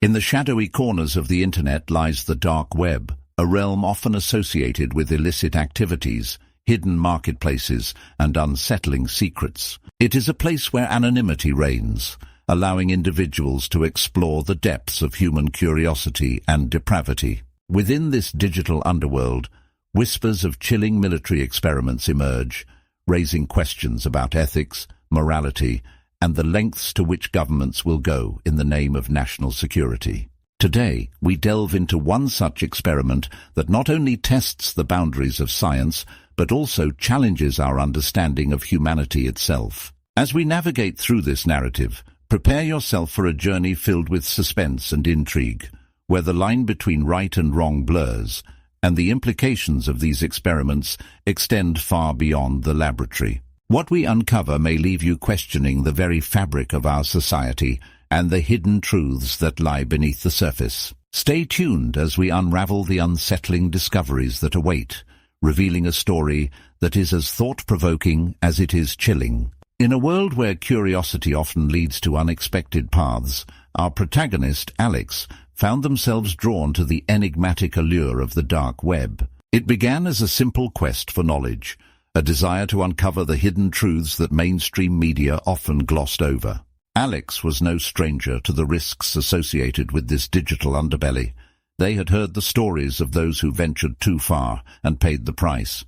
In the shadowy corners of the internet lies the dark web, a realm often associated with illicit activities, hidden marketplaces, and unsettling secrets. It is a place where anonymity reigns, allowing individuals to explore the depths of human curiosity and depravity. Within this digital underworld, whispers of chilling military experiments emerge, raising questions about ethics, morality, and the lengths to which governments will go in the name of national security. Today, we delve into one such experiment that not only tests the boundaries of science, but also challenges our understanding of humanity itself. As we navigate through this narrative, prepare yourself for a journey filled with suspense and intrigue, where the line between right and wrong blurs, and the implications of these experiments extend far beyond the laboratory. What we uncover may leave you questioning the very fabric of our society and the hidden truths that lie beneath the surface. Stay tuned as we unravel the unsettling discoveries that await, revealing a story that is as thought-provoking as it is chilling. In a world where curiosity often leads to unexpected paths, our protagonist, Alex, found themselves drawn to the enigmatic allure of the dark web. It began as a simple quest for knowledge, a desire to uncover the hidden truths that mainstream media often glossed over. Alex was no stranger to the risks associated with this digital underbelly. They had heard the stories of those who ventured too far and paid the price.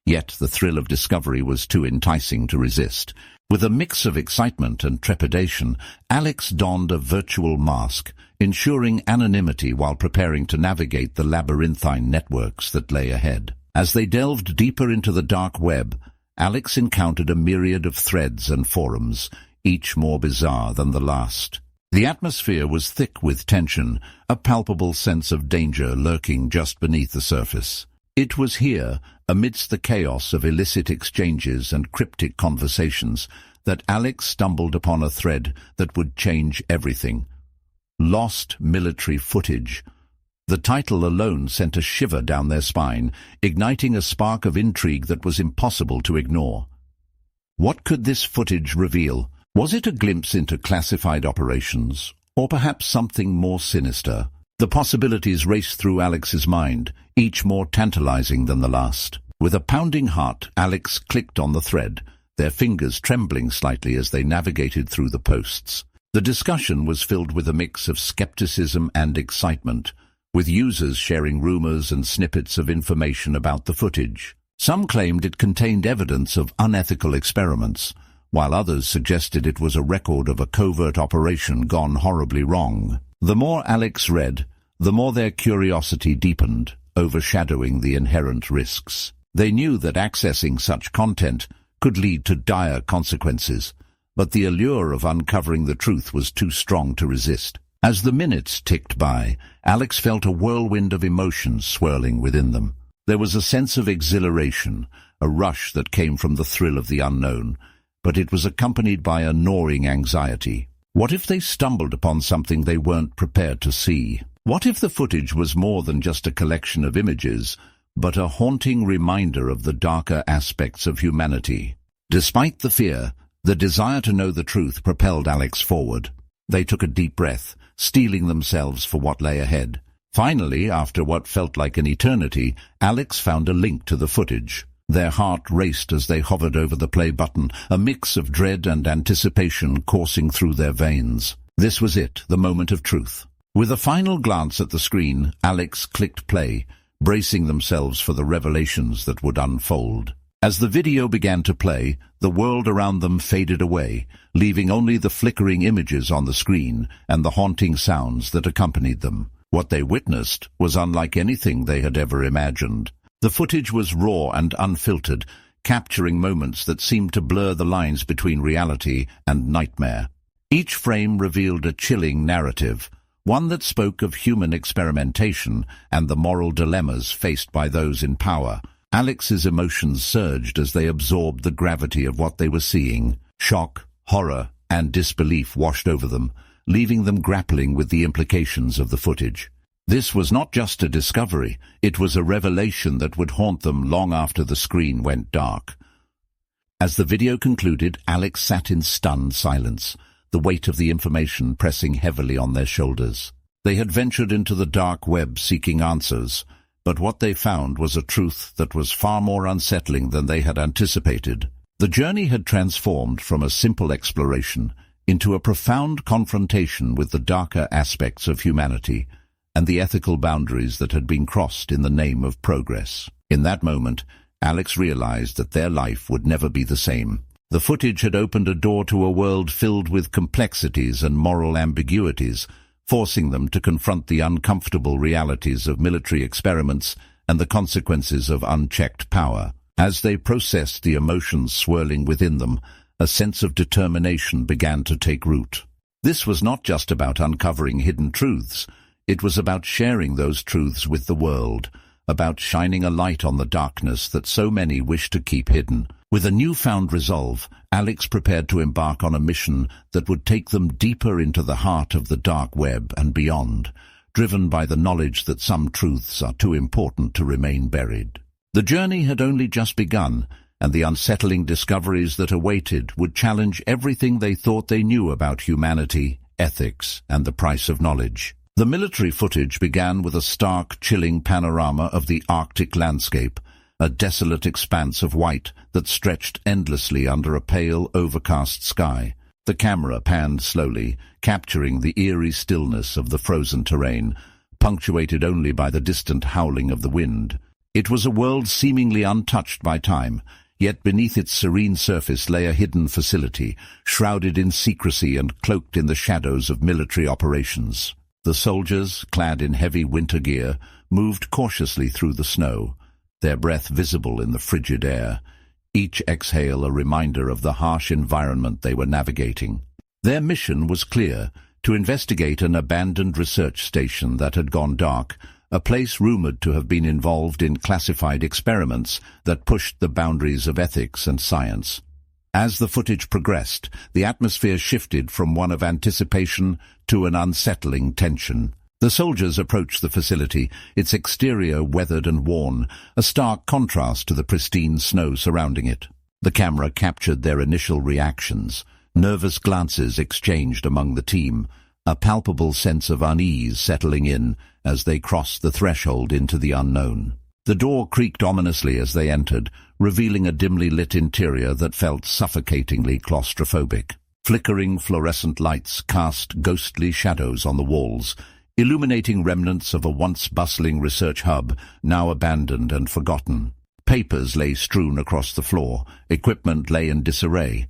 Yet the thrill of discovery was too enticing to resist. With a mix of excitement and trepidation, Alex donned a virtual mask, ensuring anonymity while preparing to navigate the labyrinthine networks that lay ahead. As they delved deeper into the dark web, Alex encountered a myriad of threads and forums, each more bizarre than the last. The atmosphere was thick with tension, a palpable sense of danger lurking just beneath the surface. It was here, amidst the chaos of illicit exchanges and cryptic conversations, that Alex stumbled upon a thread that would change everything. Lost military footage. The title alone sent a shiver down their spine, igniting a spark of intrigue that was impossible to ignore. What could this footage reveal? Was it a glimpse into classified operations, or perhaps something more sinister? The possibilities raced through Alex's mind, each more tantalizing than the last. With a pounding heart, Alex clicked on the thread, their fingers trembling slightly as they navigated through the posts. The discussion was filled with a mix of skepticism and excitement, with users sharing rumors and snippets of information about the footage. Some claimed it contained evidence of unethical experiments, while others suggested it was a record of a covert operation gone horribly wrong. The more Alex read, the more their curiosity deepened, overshadowing the inherent risks. They knew that accessing such content could lead to dire consequences, but the allure of uncovering the truth was too strong to resist. As the minutes ticked by, Alex felt a whirlwind of emotions swirling within them. There was a sense of exhilaration, a rush that came from the thrill of the unknown, but it was accompanied by a gnawing anxiety. What if they stumbled upon something they weren't prepared to see? What if the footage was more than just a collection of images, but a haunting reminder of the darker aspects of humanity? Despite the fear, the desire to know the truth propelled Alex forward. They took a deep breath, steeling themselves for what lay ahead. Finally, after what felt like an eternity, Alex found a link to the footage. Their heart raced as they hovered over the play button, a mix of dread and anticipation coursing through their veins. This was it, the moment of truth. With a final glance at the screen, Alex clicked play, bracing themselves for the revelations that would unfold. As the video began to play, the world around them faded away, leaving only the flickering images on the screen and the haunting sounds that accompanied them. What they witnessed was unlike anything they had ever imagined. The footage was raw and unfiltered, capturing moments that seemed to blur the lines between reality and nightmare. Each frame revealed a chilling narrative, one that spoke of human experimentation and the moral dilemmas faced by those in power. Alex's emotions surged as they absorbed the gravity of what they were seeing. Shock, horror, and disbelief washed over them, leaving them grappling with the implications of the footage. This was not just a discovery, it was a revelation that would haunt them long after the screen went dark. As the video concluded, Alex sat in stunned silence, the weight of the information pressing heavily on their shoulders. They had ventured into the dark web seeking answers, but what they found was a truth that was far more unsettling than they had anticipated. The journey had transformed from a simple exploration into a profound confrontation with the darker aspects of humanity and the ethical boundaries that had been crossed in the name of progress. In that moment, Alex realized that their life would never be the same. The footage had opened a door to a world filled with complexities and moral ambiguities, forcing them to confront the uncomfortable realities of military experiments and the consequences of unchecked power. As they processed the emotions swirling within them, a sense of determination began to take root. This was not just about uncovering hidden truths. It was about sharing those truths with the world, about shining a light on the darkness that so many wish to keep hidden. With a newfound resolve, Alex prepared to embark on a mission that would take them deeper into the heart of the dark web and beyond, driven by the knowledge that some truths are too important to remain buried. The journey had only just begun, and the unsettling discoveries that awaited would challenge everything they thought they knew about humanity, ethics, and the price of knowledge. The military footage began with a stark, chilling panorama of the Arctic landscape, a desolate expanse of white that stretched endlessly under a pale, overcast sky. The camera panned slowly, capturing the eerie stillness of the frozen terrain, punctuated only by the distant howling of the wind. It was a world seemingly untouched by time, yet beneath its serene surface lay a hidden facility, shrouded in secrecy and cloaked in the shadows of military operations. The soldiers, clad in heavy winter gear, moved cautiously through the snow, their breath visible in the frigid air, each exhale a reminder of the harsh environment they were navigating. Their mission was clear: to investigate an abandoned research station that had gone dark, a place rumored to have been involved in classified experiments that pushed the boundaries of ethics and science. As the footage progressed, the atmosphere shifted from one of anticipation to an unsettling tension. The soldiers approached the facility, its exterior weathered and worn, a stark contrast to the pristine snow surrounding it. The camera captured their initial reactions, nervous glances exchanged among the team, a palpable sense of unease settling in as they crossed the threshold into the unknown. The door creaked ominously as they entered, revealing a dimly lit interior that felt suffocatingly claustrophobic. Flickering fluorescent lights cast ghostly shadows on the walls, illuminating remnants of a once bustling research hub, now abandoned and forgotten. Papers lay strewn across the floor, equipment lay in disarray,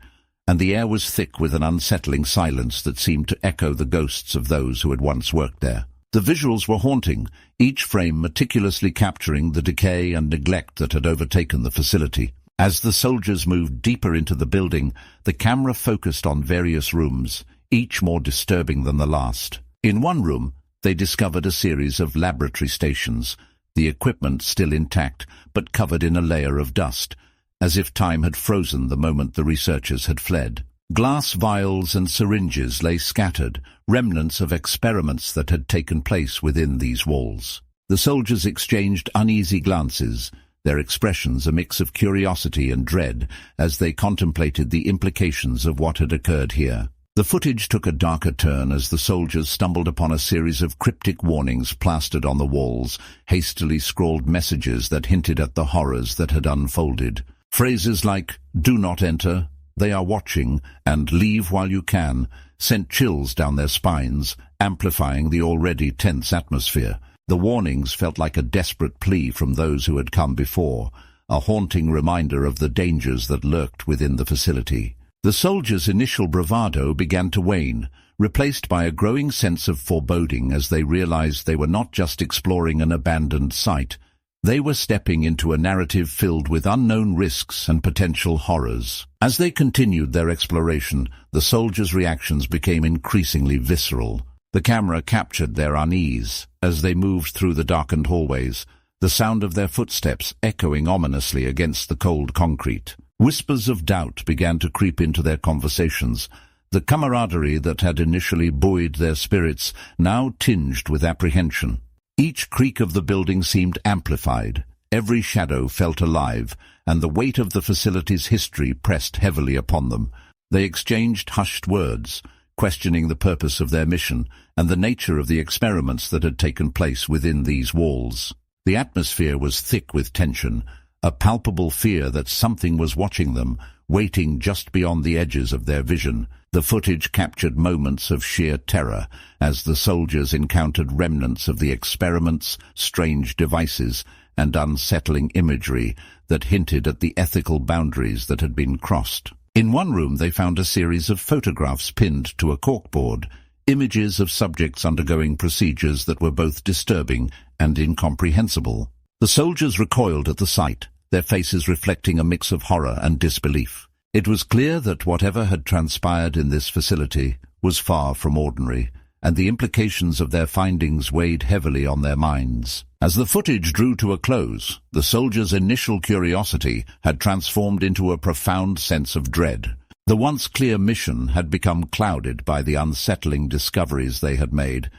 and the air was thick with an unsettling silence that seemed to echo the ghosts of those who had once worked there. The visuals were haunting, each frame meticulously capturing the decay and neglect that had overtaken the facility. As the soldiers moved deeper into the building, the camera focused on various rooms, each more disturbing than the last. In one room, they discovered a series of laboratory stations, the equipment still intact, but covered in a layer of dust, as if time had frozen the moment the researchers had fled. Glass vials and syringes lay scattered, remnants of experiments that had taken place within these walls. The soldiers exchanged uneasy glances, their expressions a mix of curiosity and dread as they contemplated the implications of what had occurred here. The footage took a darker turn as the soldiers stumbled upon a series of cryptic warnings plastered on the walls, hastily scrawled messages that hinted at the horrors that had unfolded. Phrases like, "Do not enter," "They are watching," and "Leave while you can," sent chills down their spines, amplifying the already tense atmosphere. The warnings felt like a desperate plea from those who had come before, a haunting reminder of the dangers that lurked within the facility. The soldiers' initial bravado began to wane, replaced by a growing sense of foreboding as they realized they were not just exploring an abandoned site. They were stepping into a narrative filled with unknown risks and potential horrors. As they continued their exploration, the soldiers' reactions became increasingly visceral. The camera captured their unease as they moved through the darkened hallways, the sound of their footsteps echoing ominously against the cold concrete. Whispers of doubt began to creep into their conversations. The camaraderie that had initially buoyed their spirits now tinged with apprehension. Each creak of the building seemed amplified, every shadow felt alive, and the weight of the facility's history pressed heavily upon them. They exchanged hushed words, questioning the purpose of their mission and the nature of the experiments that had taken place within these walls. The atmosphere was thick with tension, a palpable fear that something was watching them, waiting just beyond the edges of their vision. The footage captured moments of sheer terror as the soldiers encountered remnants of the experiments, strange devices, and unsettling imagery that hinted at the ethical boundaries that had been crossed. In one room they found a series of photographs pinned to a corkboard, images of subjects undergoing procedures that were both disturbing and incomprehensible. The soldiers recoiled at the sight, their faces reflecting a mix of horror and disbelief. It was clear that whatever had transpired in this facility was far from ordinary, and the implications of their findings weighed heavily on their minds. As the footage drew to a close, the soldiers' initial curiosity had transformed into a profound sense of dread. The once clear mission had become clouded by the unsettling discoveries they had made,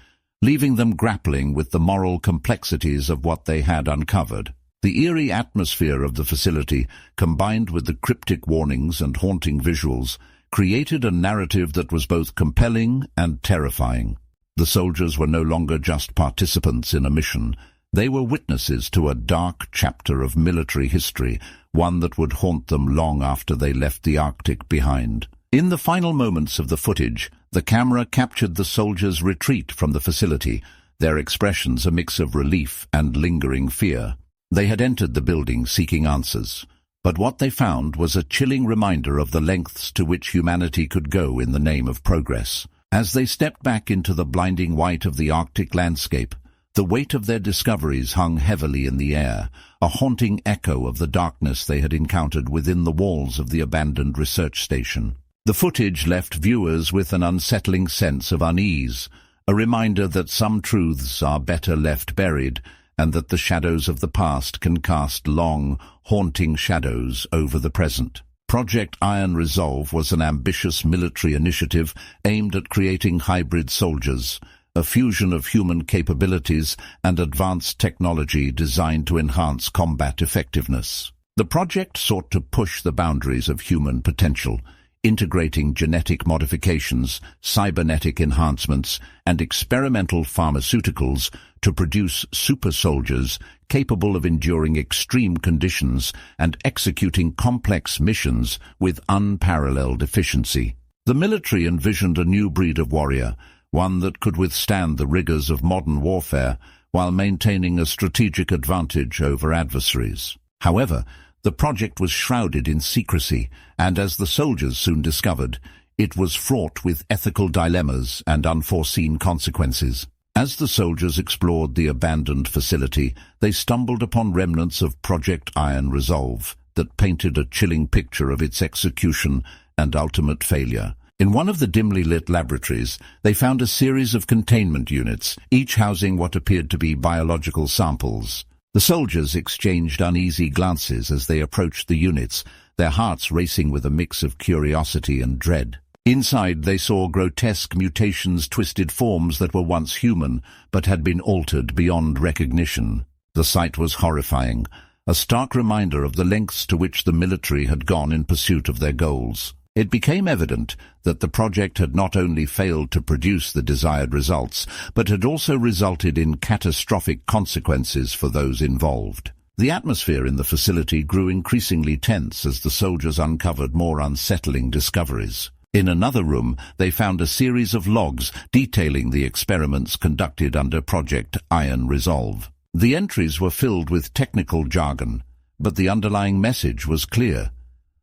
leaving them grappling with the moral complexities of what they had uncovered. The eerie atmosphere of the facility, combined with the cryptic warnings and haunting visuals, created a narrative that was both compelling and terrifying. The soldiers were no longer just participants in a mission. They were witnesses to a dark chapter of military history, one that would haunt them long after they left the Arctic behind. In the final moments of the footage, the camera captured the soldiers' retreat from the facility, their expressions a mix of relief and lingering fear. They had entered the building seeking answers, but what they found was a chilling reminder of the lengths to which humanity could go in the name of progress. As they stepped back into the blinding white of the Arctic landscape, the weight of their discoveries hung heavily in the air, a haunting echo of the darkness they had encountered within the walls of the abandoned research station. The footage left viewers with an unsettling sense of unease, a reminder that some truths are better left buried, and that the shadows of the past can cast long, haunting shadows over the present. Project Iron Resolve was an ambitious military initiative aimed at creating hybrid soldiers, a fusion of human capabilities and advanced technology designed to enhance combat effectiveness. The project sought to push the boundaries of human potential, integrating genetic modifications, cybernetic enhancements, and experimental pharmaceuticals to produce super soldiers capable of enduring extreme conditions and executing complex missions with unparalleled efficiency. The military envisioned a new breed of warrior, one that could withstand the rigors of modern warfare while maintaining a strategic advantage over adversaries. However, the project was shrouded in secrecy, and as the soldiers soon discovered, it was fraught with ethical dilemmas and unforeseen consequences. As the soldiers explored the abandoned facility, they stumbled upon remnants of Project Iron Resolve that painted a chilling picture of its execution and ultimate failure. In one of the dimly lit laboratories, they found a series of containment units, each housing what appeared to be biological samples. The soldiers exchanged uneasy glances as they approached the units, their hearts racing with a mix of curiosity and dread. Inside they saw grotesque mutations, twisted forms that were once human, but had been altered beyond recognition. The sight was horrifying, a stark reminder of the lengths to which the military had gone in pursuit of their goals. It became evident that the project had not only failed to produce the desired results, but had also resulted in catastrophic consequences for those involved. The atmosphere in the facility grew increasingly tense as the soldiers uncovered more unsettling discoveries. In another room, they found a series of logs detailing the experiments conducted under Project Iron Resolve. The entries were filled with technical jargon, but the underlying message was clear.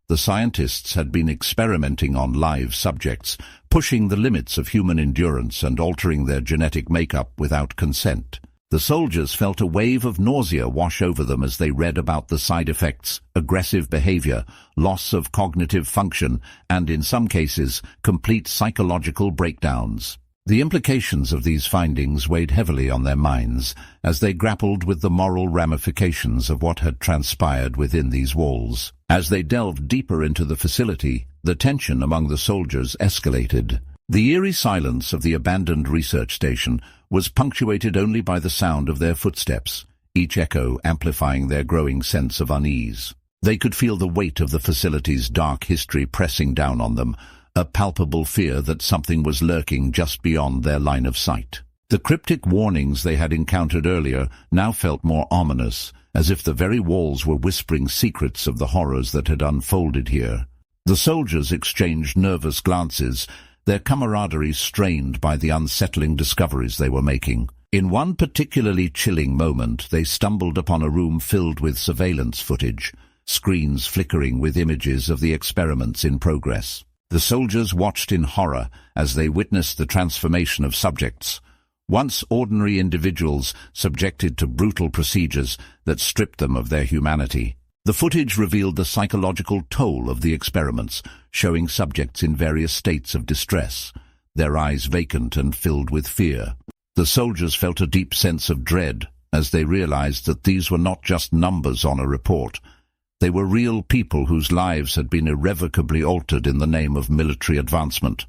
The scientists had been experimenting on live subjects, pushing the limits of human endurance and altering their genetic makeup without consent. The soldiers felt a wave of nausea wash over them as they read about the side effects, aggressive behavior, loss of cognitive function, and in some cases, complete psychological breakdowns. The implications of these findings weighed heavily on their minds as they grappled with the moral ramifications of what had transpired within these walls. As they delved deeper into the facility, the tension among the soldiers escalated. The eerie silence of the abandoned research station was punctuated only by the sound of their footsteps, each echo amplifying their growing sense of unease. They could feel the weight of the facility's dark history pressing down on them, a palpable fear that something was lurking just beyond their line of sight. The cryptic warnings they had encountered earlier now felt more ominous, as if the very walls were whispering secrets of the horrors that had unfolded here. The soldiers exchanged nervous glances, their camaraderie strained by the unsettling discoveries they were making. In one particularly chilling moment, they stumbled upon a room filled with surveillance footage, screens flickering with images of the experiments in progress. The soldiers watched in horror as they witnessed the transformation of subjects, once ordinary individuals subjected to brutal procedures that stripped them of their humanity. The footage revealed the psychological toll of the experiments, showing subjects in various states of distress, their eyes vacant and filled with fear. The soldiers felt a deep sense of dread as they realized that these were not just numbers on a report. They were real people whose lives had been irrevocably altered in the name of military advancement.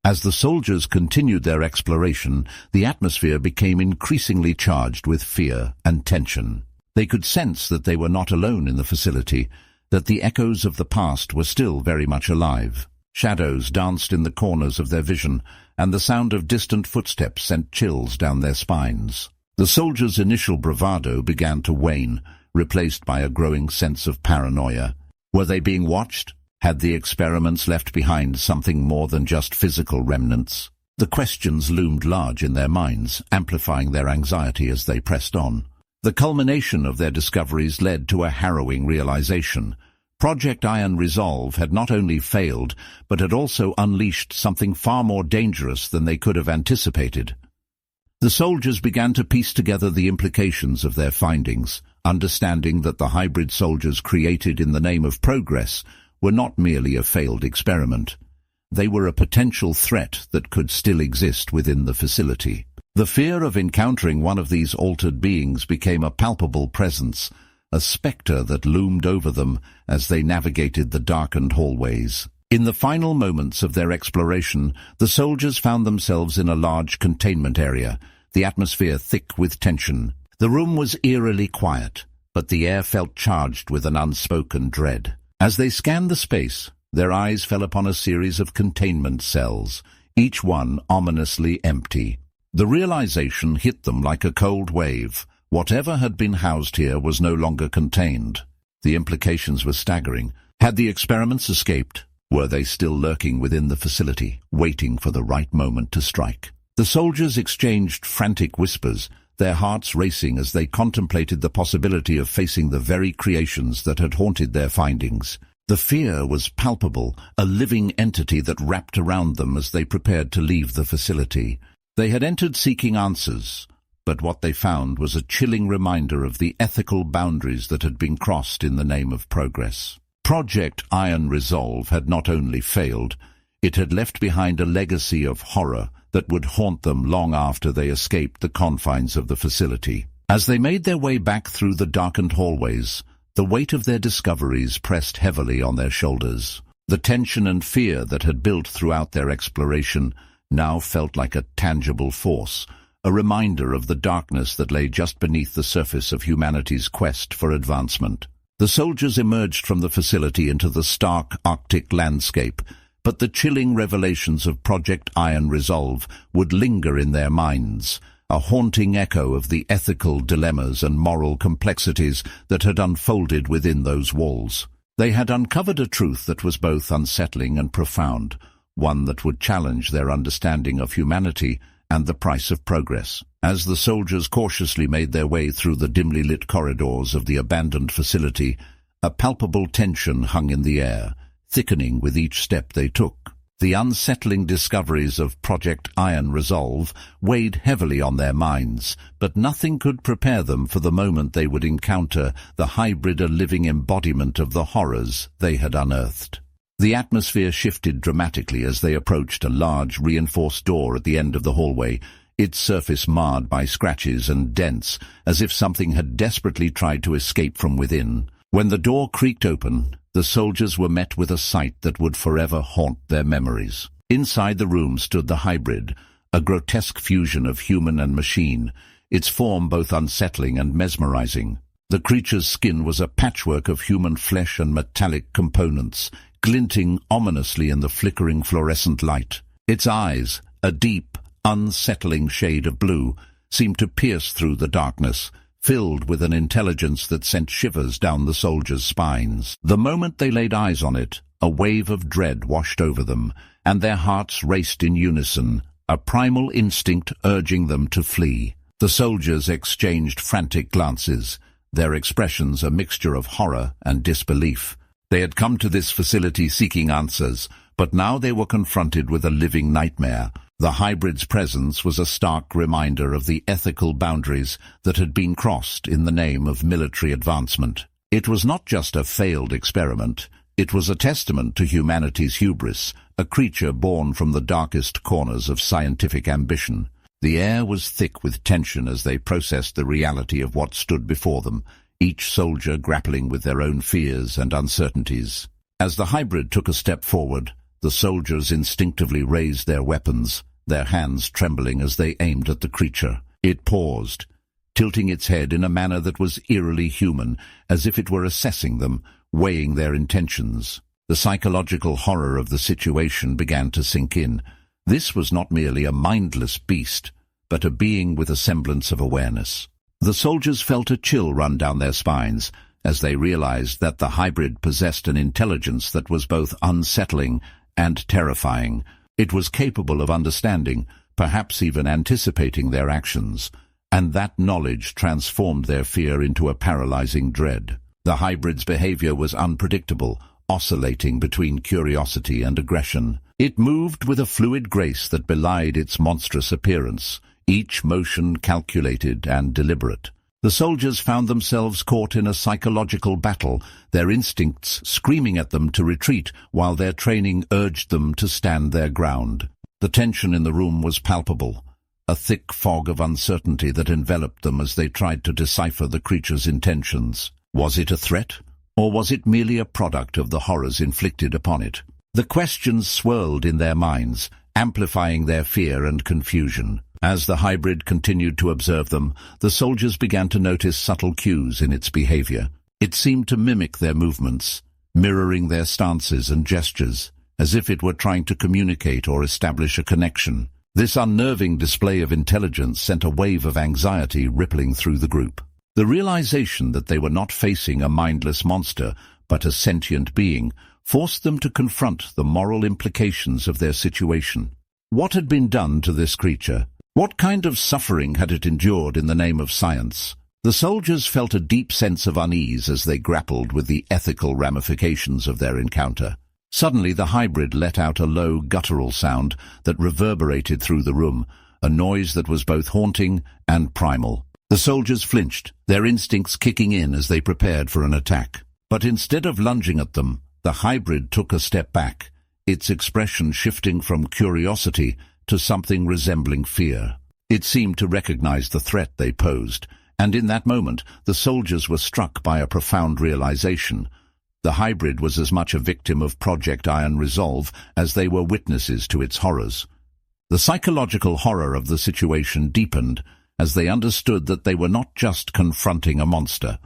As the soldiers continued their exploration, the atmosphere became increasingly charged with fear and tension. They could sense that they were not alone in the facility, that the echoes of the past were still very much alive. Shadows danced in the corners of their vision, and the sound of distant footsteps sent chills down their spines. The soldiers' initial bravado began to wane, replaced by a growing sense of paranoia. Were they being watched? Had the experiments left behind something more than just physical remnants? The questions loomed large in their minds, amplifying their anxiety as they pressed on. The culmination of their discoveries led to a harrowing realization. Project Iron Resolve had not only failed, but had also unleashed something far more dangerous than they could have anticipated. The soldiers began to piece together the implications of their findings, understanding that the hybrid soldiers created in the name of progress were not merely a failed experiment. They were a potential threat that could still exist within the facility. The fear of encountering one of these altered beings became a palpable presence, a specter that loomed over them as they navigated the darkened hallways. In the final moments of their exploration, the soldiers found themselves in a large containment area, the atmosphere thick with tension. The room was eerily quiet, but the air felt charged with an unspoken dread. As they scanned the space, their eyes fell upon a series of containment cells, each one ominously empty. The realization hit them like a cold wave. Whatever had been housed here was no longer contained. The implications were staggering. Had the experiments escaped? Were they still lurking within the facility, waiting for the right moment to strike? The soldiers exchanged frantic whispers, their hearts racing as they contemplated the possibility of facing the very creations that had haunted their findings. The fear was palpable, a living entity that wrapped around them as they prepared to leave the facility. They had entered seeking answers, but what they found was a chilling reminder of the ethical boundaries that had been crossed in the name of progress. Project Iron Resolve had not only failed, it had left behind a legacy of horror that would haunt them long after they escaped the confines of the facility. As they made their way back through the darkened hallways, the weight of their discoveries pressed heavily on their shoulders. The tension and fear that had built throughout their exploration now felt like a tangible force, a reminder of the darkness that lay just beneath the surface of humanity's quest for advancement. The soldiers emerged from the facility into the stark Arctic landscape, but the chilling revelations of Project Iron Resolve would linger in their minds, a haunting echo of the ethical dilemmas and moral complexities that had unfolded within those walls. They had uncovered a truth that was both unsettling and profound, one that would challenge their understanding of humanity and the price of progress. As the soldiers cautiously made their way through the dimly lit corridors of the abandoned facility, a palpable tension hung in the air, thickening with each step they took. The unsettling discoveries of Project Iron Resolve weighed heavily on their minds, but nothing could prepare them for the moment they would encounter the hybrid, a living embodiment of the horrors they had unearthed. The atmosphere shifted dramatically as they approached a large, reinforced door at the end of the hallway, its surface marred by scratches and dents, as if something had desperately tried to escape from within. When the door creaked open, the soldiers were met with a sight that would forever haunt their memories. Inside the room stood the hybrid, a grotesque fusion of human and machine, its form both unsettling and mesmerizing. The creature's skin was a patchwork of human flesh and metallic components, glinting ominously in the flickering fluorescent light. Its eyes, a deep, unsettling shade of blue, seemed to pierce through the darkness, filled with an intelligence that sent shivers down the soldiers' spines. The moment they laid eyes on it, a wave of dread washed over them, and their hearts raced in unison, a primal instinct urging them to flee. The soldiers exchanged frantic glances, their expressions a mixture of horror and disbelief. They had come to this facility seeking answers, but now they were confronted with a living nightmare. The hybrid's presence was a stark reminder of the ethical boundaries that had been crossed in the name of military advancement. It was not just a failed experiment, it was a testament to humanity's hubris, a creature born from the darkest corners of scientific ambition. The air was thick with tension as they processed the reality of what stood before them, each soldier grappling with their own fears and uncertainties. As the hybrid took a step forward, the soldiers instinctively raised their weapons, their hands trembling as they aimed at the creature. It paused, tilting its head in a manner that was eerily human, as if it were assessing them, weighing their intentions. The psychological horror of the situation began to sink in. This was not merely a mindless beast, but a being with a semblance of awareness. The soldiers felt a chill run down their spines as they realized that the hybrid possessed an intelligence that was both unsettling and terrifying. It was capable of understanding, perhaps even anticipating their actions, and that knowledge transformed their fear into a paralyzing dread. The hybrid's behavior was unpredictable, oscillating between curiosity and aggression. It moved with a fluid grace that belied its monstrous appearance, each motion calculated and deliberate. The soldiers found themselves caught in a psychological battle, their instincts screaming at them to retreat while their training urged them to stand their ground. The tension in the room was palpable, a thick fog of uncertainty that enveloped them as they tried to decipher the creature's intentions. Was it a threat, or was it merely a product of the horrors inflicted upon it? The questions swirled in their minds, amplifying their fear and confusion. As the hybrid continued to observe them, the soldiers began to notice subtle cues in its behavior. It seemed to mimic their movements, mirroring their stances and gestures, as if it were trying to communicate or establish a connection. This unnerving display of intelligence sent a wave of anxiety rippling through the group. The realization that they were not facing a mindless monster, but a sentient being, forced them to confront the moral implications of their situation. What had been done to this creature? What kind of suffering had it endured in the name of science? The soldiers felt a deep sense of unease as they grappled with the ethical ramifications of their encounter. Suddenly the hybrid let out a low, guttural sound that reverberated through the room, a noise that was both haunting and primal. The soldiers flinched, their instincts kicking in as they prepared for an attack. But instead of lunging at them, the hybrid took a step back, its expression shifting from curiosity to something resembling fear. It seemed to recognize the threat they posed, and in that moment the soldiers were struck by a profound realization. The hybrid was as much a victim of Project Iron Resolve as they were witnesses to its horrors. The psychological horror of the situation deepened as they understood that they were not just confronting a monster.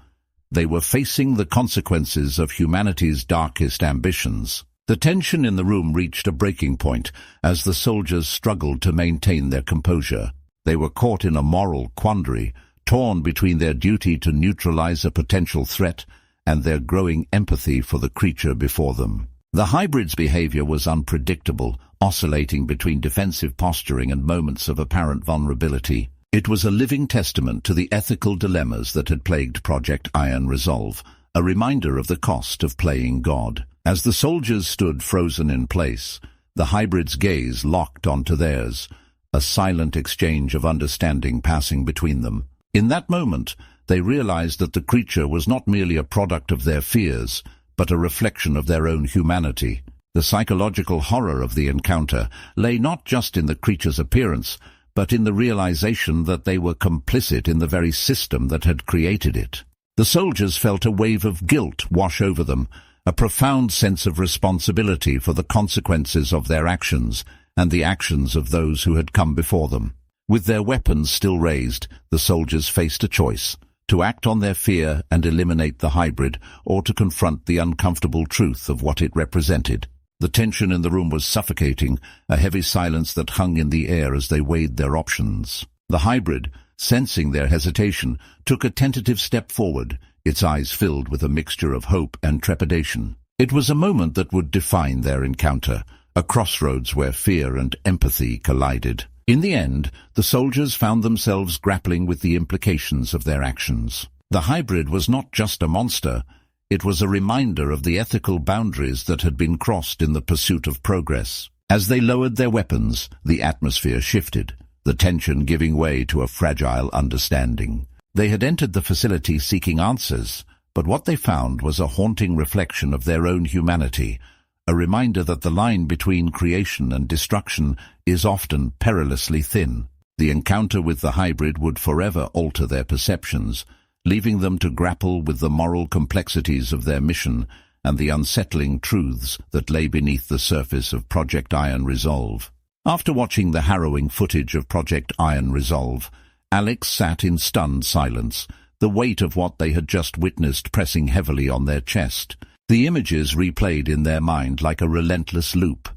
They were facing the consequences of humanity's darkest ambitions. The tension in the room reached a breaking point as the soldiers struggled to maintain their composure. They were caught in a moral quandary, torn between their duty to neutralize a potential threat and their growing empathy for the creature before them. The hybrid's behavior was unpredictable, oscillating between defensive posturing and moments of apparent vulnerability. It was a living testament to the ethical dilemmas that had plagued Project Iron Resolve, a reminder of the cost of playing God. As the soldiers stood frozen in place, the hybrid's gaze locked onto theirs, a silent exchange of understanding passing between them. In that moment, they realized that the creature was not merely a product of their fears, but a reflection of their own humanity. The psychological horror of the encounter lay not just in the creature's appearance, but in the realization that they were complicit in the very system that had created it. The soldiers felt a wave of guilt wash over them, a profound sense of responsibility for the consequences of their actions and the actions of those who had come before them. With their weapons still raised, the soldiers faced a choice: to act on their fear and eliminate the hybrid, or to confront the uncomfortable truth of what it represented. The tension in the room was suffocating, a heavy silence that hung in the air as they weighed their options. The hybrid, sensing their hesitation, took a tentative step forward, its eyes filled with a mixture of hope and trepidation. It was a moment that would define their encounter, a crossroads where fear and empathy collided. In the end, the soldiers found themselves grappling with the implications of their actions. The hybrid was not just a monster, it was a reminder of the ethical boundaries that had been crossed in the pursuit of progress. As they lowered their weapons, the atmosphere shifted, the tension giving way to a fragile understanding. They had entered the facility seeking answers, but what they found was a haunting reflection of their own humanity, a reminder that the line between creation and destruction is often perilously thin. The encounter with the hybrid would forever alter their perceptions, leaving them to grapple with the moral complexities of their mission and the unsettling truths that lay beneath the surface of Project Iron Resolve. After watching the harrowing footage of Project Iron Resolve, Alex sat in stunned silence, the weight of what they had just witnessed pressing heavily on their chest. The images replayed in their mind like a relentless loop,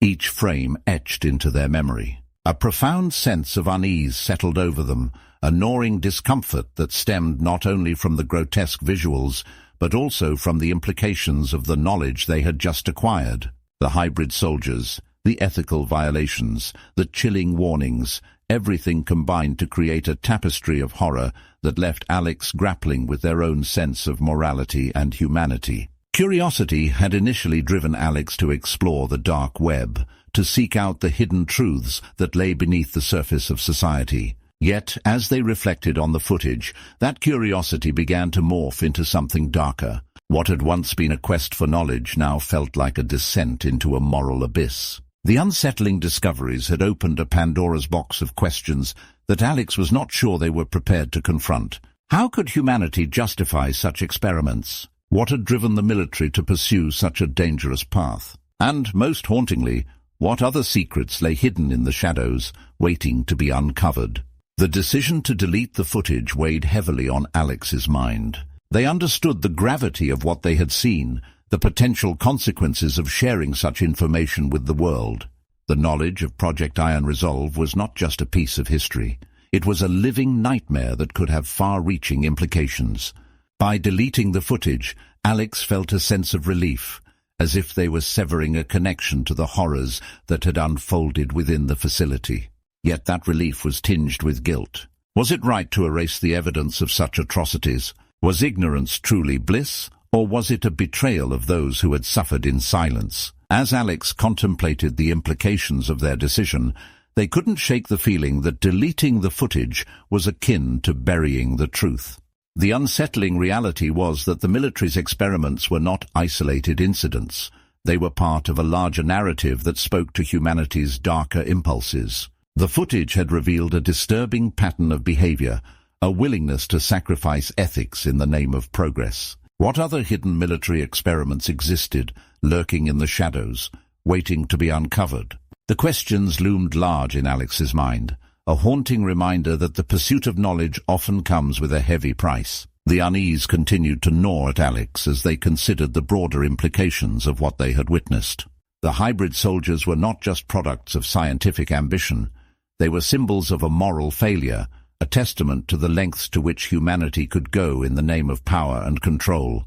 each frame etched into their memory. A profound sense of unease settled over them, a gnawing discomfort that stemmed not only from the grotesque visuals, but also from the implications of the knowledge they had just acquired. The hybrid soldiers, the ethical violations, the chilling warnings, everything combined to create a tapestry of horror that left Alex grappling with their own sense of morality and humanity. Curiosity had initially driven Alex to explore the dark web, to seek out the hidden truths that lay beneath the surface of society. Yet, as they reflected on the footage, that curiosity began to morph into something darker. What had once been a quest for knowledge now felt like a descent into a moral abyss. The unsettling discoveries had opened a Pandora's box of questions that Alex was not sure they were prepared to confront. How could humanity justify such experiments? What had driven the military to pursue such a dangerous path? And, most hauntingly, what other secrets lay hidden in the shadows, waiting to be uncovered? The decision to delete the footage weighed heavily on Alex's mind. They understood the gravity of what they had seen, the potential consequences of sharing such information with the world. The knowledge of Project Iron Resolve was not just a piece of history. It was a living nightmare that could have far-reaching implications. By deleting the footage, Alex felt a sense of relief, as if they were severing a connection to the horrors that had unfolded within the facility. Yet that relief was tinged with guilt. Was it right to erase the evidence of such atrocities? Was ignorance truly bliss, or was it a betrayal of those who had suffered in silence? As Alex contemplated the implications of their decision, they couldn't shake the feeling that deleting the footage was akin to burying the truth. The unsettling reality was that the military's experiments were not isolated incidents. They were part of a larger narrative that spoke to humanity's darker impulses. The footage had revealed a disturbing pattern of behavior, a willingness to sacrifice ethics in the name of progress. What other hidden military experiments existed, lurking in the shadows, waiting to be uncovered? The questions loomed large in Alex's mind, a haunting reminder that the pursuit of knowledge often comes with a heavy price. The unease continued to gnaw at Alex as they considered the broader implications of what they had witnessed. The hybrid soldiers were not just products of scientific ambition. They were symbols of a moral failure, a testament to the lengths to which humanity could go in the name of power and control.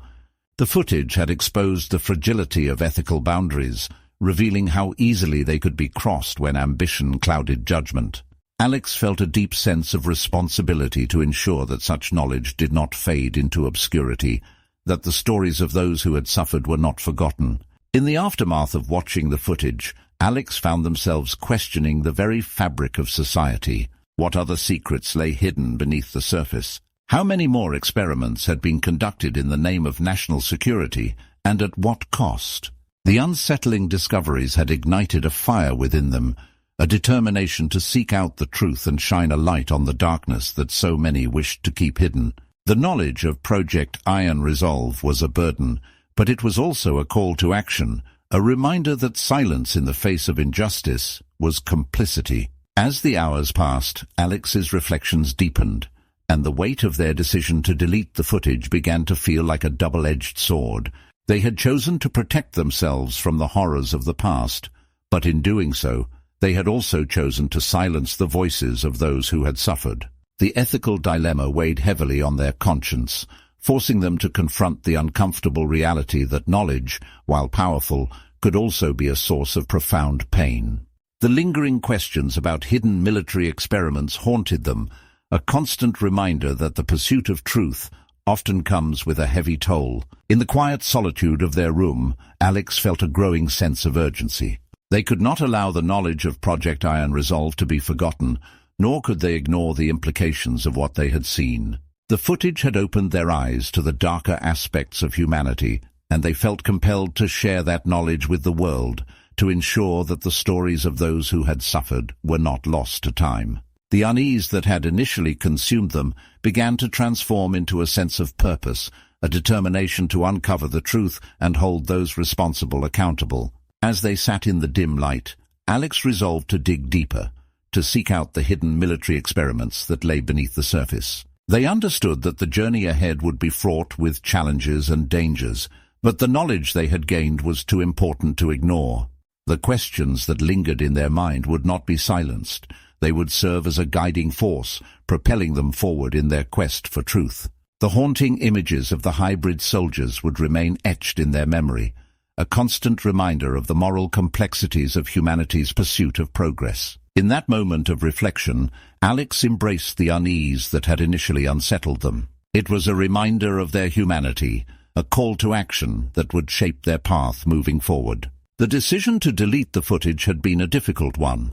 The footage had exposed the fragility of ethical boundaries, revealing how easily they could be crossed when ambition clouded judgment. Alex felt a deep sense of responsibility to ensure that such knowledge did not fade into obscurity, that the stories of those who had suffered were not forgotten. In the aftermath of watching the footage, Alex found themselves questioning the very fabric of society. What other secrets lay hidden beneath the surface? How many more experiments had been conducted in the name of national security, and at what cost? The unsettling discoveries had ignited a fire within them, a determination to seek out the truth and shine a light on the darkness that so many wished to keep hidden. The knowledge of Project Iron Resolve was a burden, but it was also a call to action, a reminder that silence in the face of injustice was complicity. As the hours passed, Alex's reflections deepened. and the weight of their decision to delete the footage began to feel like a double-edged sword. They had chosen to protect themselves from the horrors of the past, but in doing so, they had also chosen to silence the voices of those who had suffered. The ethical dilemma weighed heavily on their conscience, forcing them to confront the uncomfortable reality that knowledge, while powerful, could also be a source of profound pain. The lingering questions about hidden military experiments haunted them, a constant reminder that the pursuit of truth often comes with a heavy toll. In the quiet solitude of their room, Alex felt a growing sense of urgency. They could not allow the knowledge of Project Iron Resolve to be forgotten, nor could they ignore the implications of what they had seen. The footage had opened their eyes to the darker aspects of humanity, and they felt compelled to share that knowledge with the world, to ensure that the stories of those who had suffered were not lost to time. The unease that had initially consumed them began to transform into a sense of purpose, a determination to uncover the truth and hold those responsible accountable. As they sat in the dim light, Alex resolved to dig deeper, to seek out the hidden military experiments that lay beneath the surface. They understood that the journey ahead would be fraught with challenges and dangers, but the knowledge they had gained was too important to ignore. The questions that lingered in their mind would not be silenced. They would serve as a guiding force, propelling them forward in their quest for truth. The haunting images of the hybrid soldiers would remain etched in their memory, a constant reminder of the moral complexities of humanity's pursuit of progress. In that moment of reflection, Alex embraced the unease that had initially unsettled them. It was a reminder of their humanity, a call to action that would shape their path moving forward. The decision to delete the footage had been a difficult one,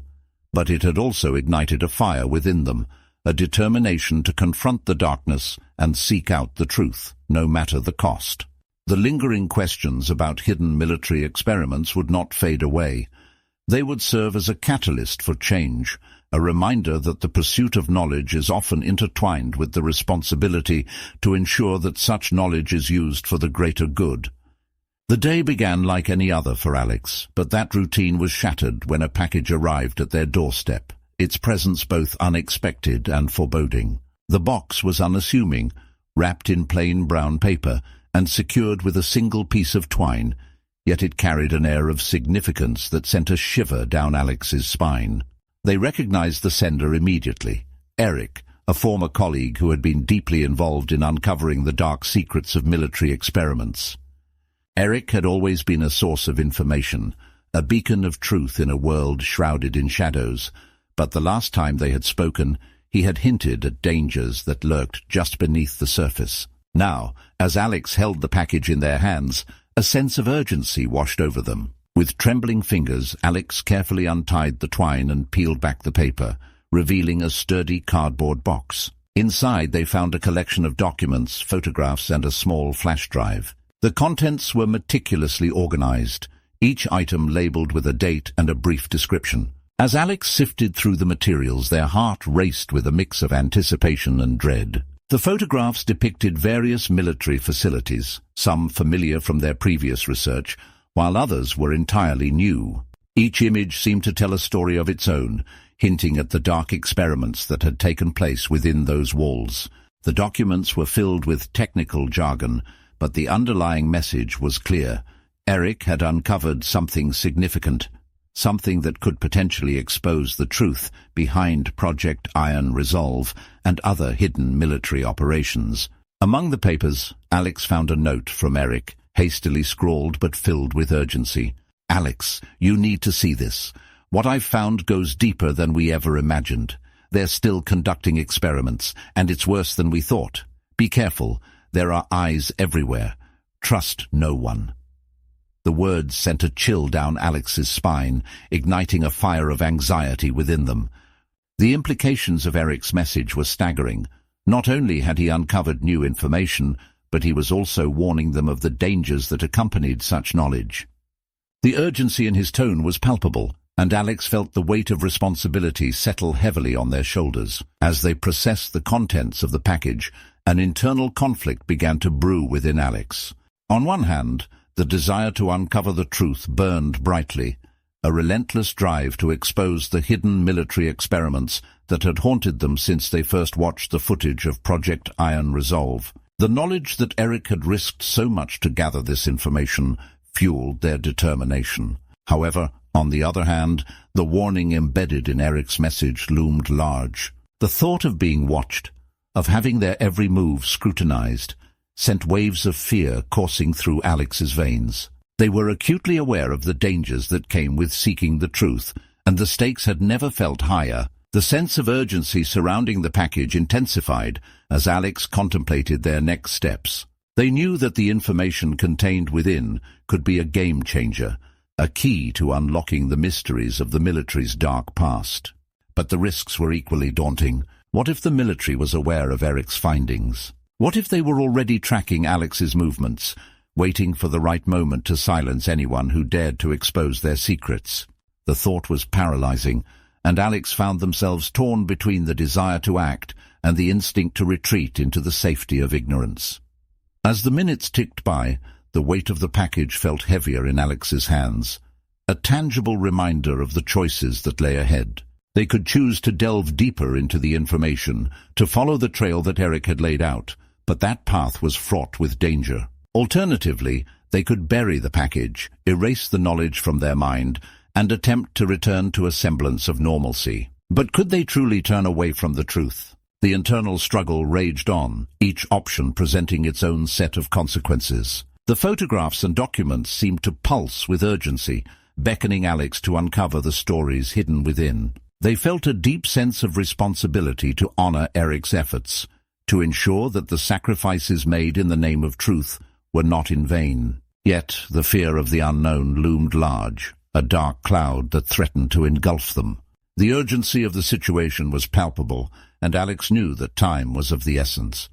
but it had also ignited a fire within them, a determination to confront the darkness and seek out the truth, no matter the cost. The lingering questions about hidden military experiments would not fade away. They would serve as a catalyst for change, a reminder that the pursuit of knowledge is often intertwined with the responsibility to ensure that such knowledge is used for the greater good. The day began like any other for Alex, but that routine was shattered when a package arrived at their doorstep, its presence both unexpected and foreboding. The box was unassuming, wrapped in plain brown paper and secured with a single piece of twine, yet it carried an air of significance that sent a shiver down Alex's spine. They recognized the sender immediately. Eric, a former colleague who had been deeply involved in uncovering the dark secrets of military experiments. Eric had always been a source of information, a beacon of truth in a world shrouded in shadows, but the last time they had spoken, he had hinted at dangers that lurked just beneath the surface. Now, as Alex held the package in their hands, a sense of urgency washed over them. With trembling fingers, Alex carefully untied the twine and peeled back the paper, revealing a sturdy cardboard box. Inside they found a collection of documents, photographs, and a small flash drive. The contents were meticulously organized, each item labeled with a date and a brief description. As Alex sifted through the materials, their heart raced with a mix of anticipation and dread. The photographs depicted various military facilities, some familiar from their previous research, while others were entirely new. Each image seemed to tell a story of its own, hinting at the dark experiments that had taken place within those walls. The documents were filled with technical jargon, but the underlying message was clear. Eric had uncovered something significant, something that could potentially expose the truth behind Project Iron Resolve and other hidden military operations. Among the papers, Alex found a note from Eric, hastily scrawled but filled with urgency. "Alex, you need to see this. What I've found goes deeper than we ever imagined. They're still conducting experiments, and it's worse than we thought. Be careful. There are eyes everywhere. Trust no one." The words sent a chill down Alex's spine, igniting a fire of anxiety within them. The implications of Eric's message were staggering. Not only had he uncovered new information, but he was also warning them of the dangers that accompanied such knowledge. The urgency in his tone was palpable, and Alex felt the weight of responsibility settle heavily on their shoulders. As they processed the contents of the package, an internal conflict began to brew within Alex. On one hand, the desire to uncover the truth burned brightly, a relentless drive to expose the hidden military experiments that had haunted them since they first watched the footage of Project Iron Resolve. The knowledge that Eric had risked so much to gather this information fueled their determination. However, on the other hand, the warning embedded in Eric's message loomed large. The thought of being watched, of having their every move scrutinized, sent waves of fear coursing through Alex's veins. They were acutely aware of the dangers that came with seeking the truth, and the stakes had never felt higher. The sense of urgency surrounding the package intensified as Alex contemplated their next steps. They knew that the information contained within could be a game-changer, a key to unlocking the mysteries of the military's dark past. But the risks were equally daunting. What if the military was aware of Eric's findings? What if they were already tracking Alex's movements, waiting for the right moment to silence anyone who dared to expose their secrets? The thought was paralyzing, and Alex found themselves torn between the desire to act and the instinct to retreat into the safety of ignorance. As the minutes ticked by, the weight of the package felt heavier in Alex's hands, a tangible reminder of the choices that lay ahead. They could choose to delve deeper into the information, to follow the trail that Eric had laid out, but that path was fraught with danger. Alternatively, they could bury the package, erase the knowledge from their mind, and attempt to return to a semblance of normalcy. But could they truly turn away from the truth? The internal struggle raged on, each option presenting its own set of consequences. The photographs and documents seemed to pulse with urgency, beckoning Alex to uncover the stories hidden within. They felt a deep sense of responsibility to honor Eric's efforts, to ensure that the sacrifices made in the name of truth were not in vain. Yet the fear of the unknown loomed large, a dark cloud that threatened to engulf them. The urgency of the situation was palpable, and Alex knew that time was of the essence.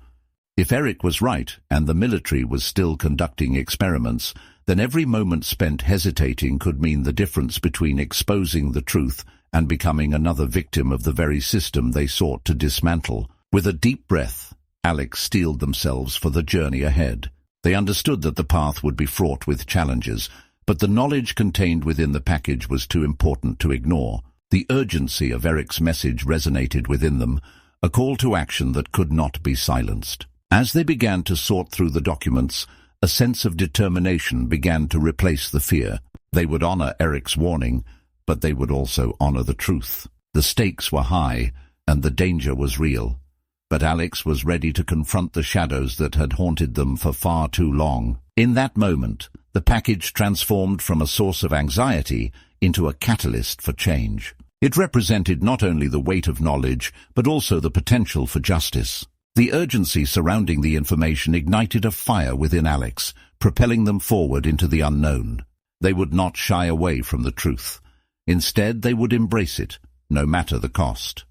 If Eric was right, and the military was still conducting experiments, then every moment spent hesitating could mean the difference between exposing the truth and becoming another victim of the very system they sought to dismantle. With a deep breath, Alex steeled themselves for the journey ahead. They understood that the path would be fraught with challenges, but the knowledge contained within the package was too important to ignore. The urgency of Eric's message resonated within them, a call to action that could not be silenced. As they began to sort through the documents, a sense of determination began to replace the fear. They would honor Eric's warning, but they would also honor the truth. The stakes were high, and the danger was real. But Alex was ready to confront the shadows that had haunted them for far too long. In that moment, the package transformed from a source of anxiety into a catalyst for change. It represented not only the weight of knowledge, but also the potential for justice. The urgency surrounding the information ignited a fire within Alex, propelling them forward into the unknown. They would not shy away from the truth. Instead, they would embrace it, no matter the cost.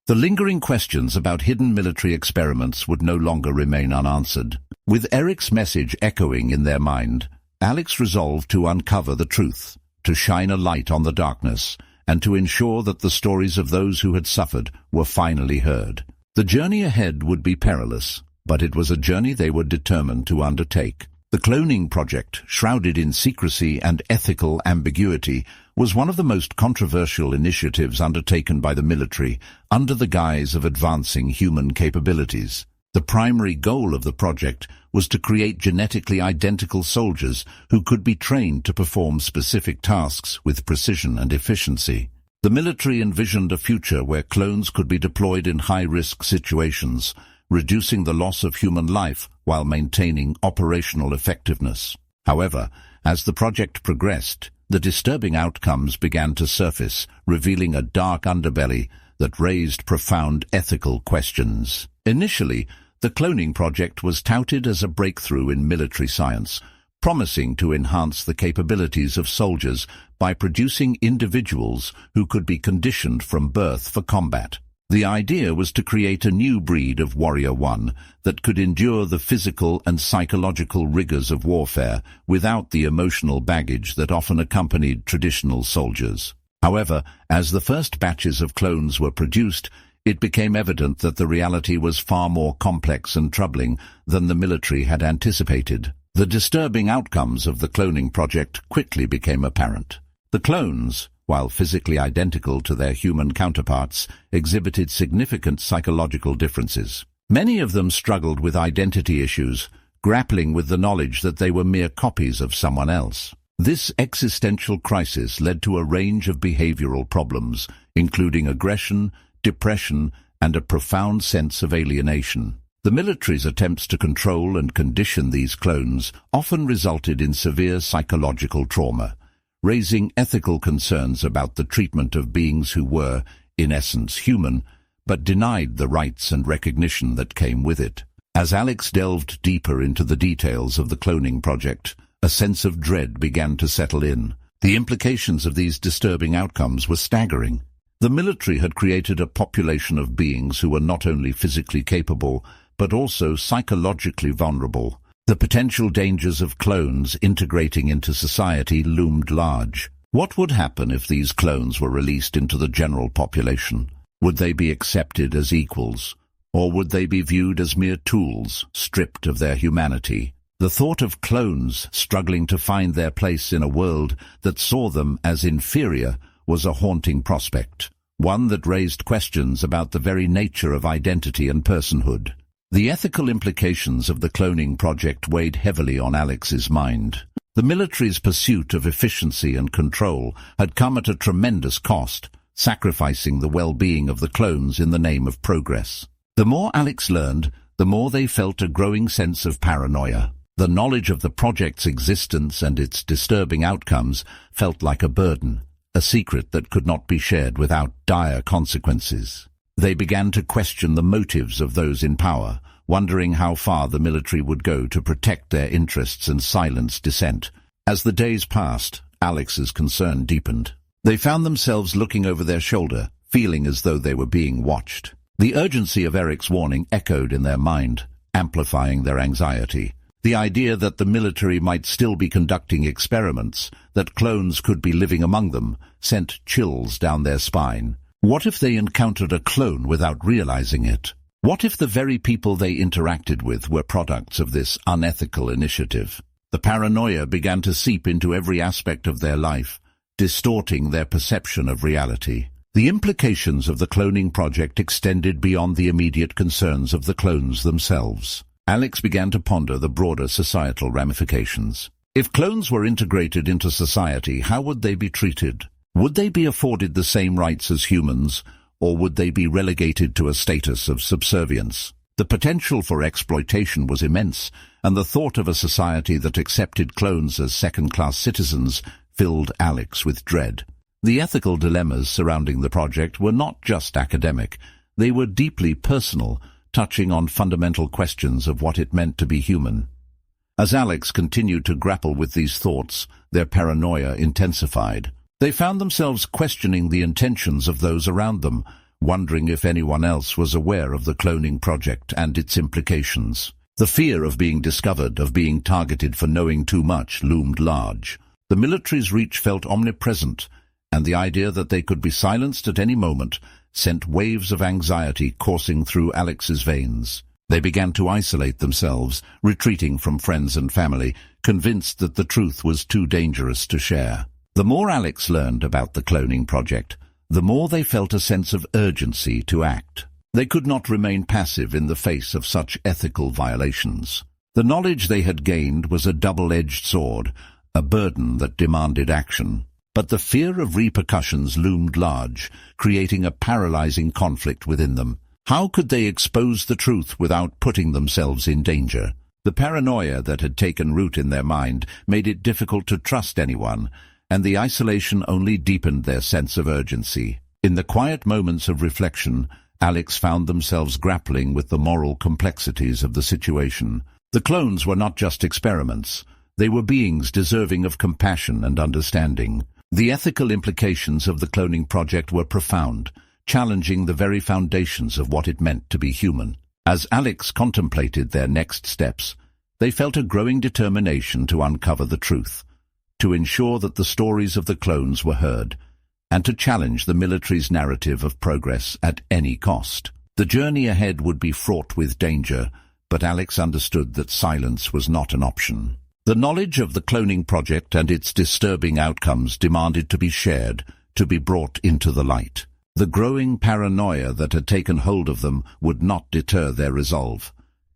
The lingering questions about hidden military experiments would no longer remain unanswered. With Eric's message echoing in their mind, Alex resolved to uncover the truth, to shine a light on the darkness, and to ensure that the stories of those who had suffered were finally heard. The journey ahead would be perilous, but it was a journey they were determined to undertake. The cloning project, shrouded in secrecy and ethical ambiguity, was one of the most controversial initiatives undertaken by the military under the guise of advancing human capabilities. The primary goal of the project was to create genetically identical soldiers who could be trained to perform specific tasks with precision and efficiency. The military envisioned a future where clones could be deployed in high-risk situations, reducing the loss of human life while maintaining operational effectiveness. However, as the project progressed, the disturbing outcomes began to surface, revealing a dark underbelly that raised profound ethical questions. Initially, the cloning project was touted as a breakthrough in military science, promising to enhance the capabilities of soldiers by producing individuals who could be conditioned from birth for combat. The idea was to create a new breed of Warrior One that could endure the physical and psychological rigors of warfare without the emotional baggage that often accompanied traditional soldiers. However, as the first batches of clones were produced, it became evident that the reality was far more complex and troubling than the military had anticipated. The disturbing outcomes of the cloning project quickly became apparent. The clones, while physically identical to their human counterparts, exhibited significant psychological differences. Many of them struggled with identity issues, grappling with the knowledge that they were mere copies of someone else. This existential crisis led to a range of behavioral problems, including aggression, depression, and a profound sense of alienation. The military's attempts to control and condition these clones often resulted in severe psychological trauma, raising ethical concerns about the treatment of beings who were, in essence, human, but denied the rights and recognition that came with it. As Alex delved deeper into the details of the cloning project, a sense of dread began to settle in. The implications of these disturbing outcomes were staggering. The military had created a population of beings who were not only physically capable, but also psychologically vulnerable. The potential dangers of clones integrating into society loomed large. What would happen if these clones were released into the general population? Would they be accepted as equals, or would they be viewed as mere tools, stripped of their humanity? The thought of clones struggling to find their place in a world that saw them as inferior was a haunting prospect, one that raised questions about the very nature of identity and personhood. The ethical implications of the cloning project weighed heavily on Alex's mind. The military's pursuit of efficiency and control had come at a tremendous cost, sacrificing the well-being of the clones in the name of progress. The more Alex learned, the more they felt a growing sense of paranoia. The knowledge of the project's existence and its disturbing outcomes felt like a burden, a secret that could not be shared without dire consequences. They began to question the motives of those in power, wondering how far the military would go to protect their interests and silence dissent. As the days passed, Alex's concern deepened. They found themselves looking over their shoulder, feeling as though they were being watched. The urgency of Eric's warning echoed in their mind, amplifying their anxiety. The idea that the military might still be conducting experiments, that clones could be living among them, sent chills down their spine. What if they encountered a clone without realizing it? What if the very people they interacted with were products of this unethical initiative? The paranoia began to seep into every aspect of their life, distorting their perception of reality. The implications of the cloning project extended beyond the immediate concerns of the clones themselves. Alex began to ponder the broader societal ramifications. If clones were integrated into society, how would they be treated? Would they be afforded the same rights as humans, or would they be relegated to a status of subservience? The potential for exploitation was immense, and the thought of a society that accepted clones as second-class citizens filled Alex with dread. The ethical dilemmas surrounding the project were not just academic. They were deeply personal, touching on fundamental questions of what it meant to be human. As Alex continued to grapple with these thoughts, their paranoia intensified. They found themselves questioning the intentions of those around them, wondering if anyone else was aware of the cloning project and its implications. The fear of being discovered, of being targeted for knowing too much, loomed large. The military's reach felt omnipresent, and the idea that they could be silenced at any moment sent waves of anxiety coursing through Alex's veins. They began to isolate themselves, retreating from friends and family, convinced that the truth was too dangerous to share. The more Alex learned about the cloning project, the more they felt a sense of urgency to act. They could not remain passive in the face of such ethical violations. The knowledge they had gained was a double-edged sword, a burden that demanded action. But the fear of repercussions loomed large, creating a paralyzing conflict within them. How could they expose the truth without putting themselves in danger? The paranoia that had taken root in their mind made it difficult to trust anyone, and the isolation only deepened their sense of urgency. In the quiet moments of reflection, Alex found themselves grappling with the moral complexities of the situation. The clones were not just experiments. They were beings deserving of compassion and understanding. The ethical implications of the cloning project were profound, challenging the very foundations of what it meant to be human. As Alex contemplated their next steps, they felt a growing determination to uncover the truth, to ensure that the stories of the clones were heard, and to challenge the military's narrative of progress at any cost. The journey ahead would be fraught with danger, but Alex understood that silence was not an option. The knowledge of the cloning project and its disturbing outcomes demanded to be shared, to be brought into the light. The growing paranoia that had taken hold of them would not deter their resolve.